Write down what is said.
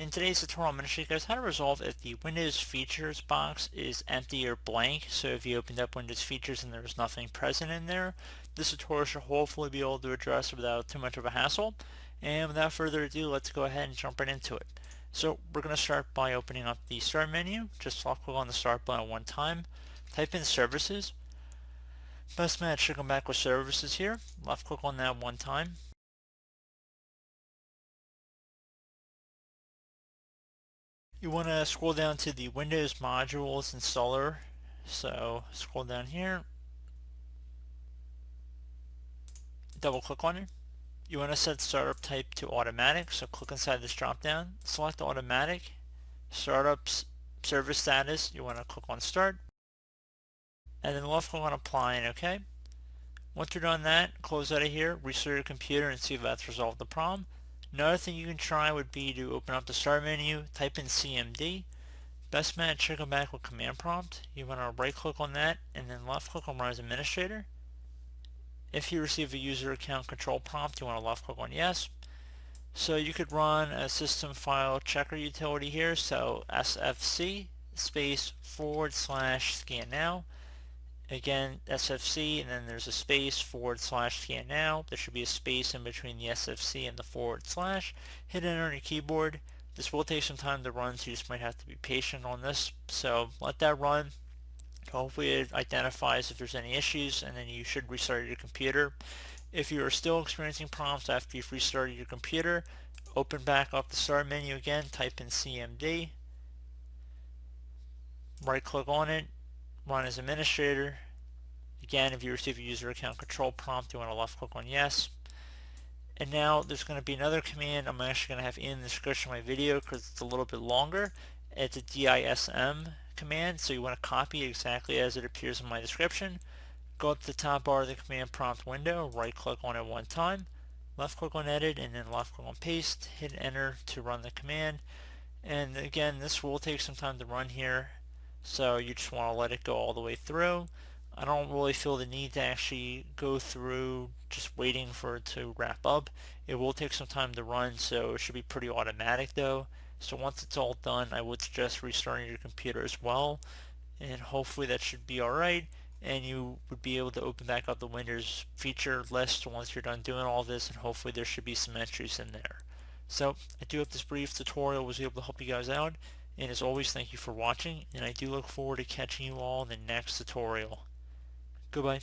In today's tutorial, I'm going to show you guys how to resolve if the Windows Features box is empty or blank. So if you opened up Windows Features and there's nothing present in there, this tutorial should hopefully be able to address without too much of a hassle. And without further ado, let's go ahead and jump right into it. So we're going to start by opening up the Start menu. Just click on the Start button one time. Type in Services. Best match should come back with Services here. Left click on that one time. You want to scroll down to the Windows Modules Installer. So scroll down here, double click on it. You want to set startup type to automatic, so click inside this drop down, select automatic, startups service status, you want to click on start, and then left click on apply and OK. Once you're done that, close out of here, restart your computer and see if that's resolved the problem. Another thing you can try would be to open up the start menu, type in CMD. Best match should come back with command prompt. You want to right click on that and then left click on run as administrator. If you receive a user account control prompt, you want to left click on yes. So you could run a system file checker utility here, so SFC space /scannow. Again, SFC, and then there's a space /scannow. There should be a space in between the SFC and the /. Hit enter on your keyboard. This will take some time to run, so you just might have to be patient on this. So let that run. Hopefully it identifies if there's any issues, and then you should restart your computer. If you are still experiencing problems after you've restarted your computer, open back up the start menu again, type in CMD, right click on it, run as administrator. Again, if you receive a user account control prompt, you want to left click on yes. And now there's going to be another command I'm actually going to have in the description of my video because it's a little bit longer. It's a DISM command, so you want to copy it exactly as it appears in my description. Go up to the top bar of the command prompt window, right click on it one time, left click on edit, and then left click on paste, hit enter to run the command. And again, this will take some time to run here, so you just want to let it go all the way through. I don't really feel the need to actually go through just waiting for it to wrap up. It will take some time to run, so it should be pretty automatic though. So once it's all done, I would suggest restarting your computer as well, and hopefully that should be alright, and you would be able to open back up the Windows feature list once you're done doing all this, and hopefully there should be some entries in there. So I do hope this brief tutorial was able to help you guys out, and as always, thank you for watching, and I do look forward to catching you all in the next tutorial. Goodbye.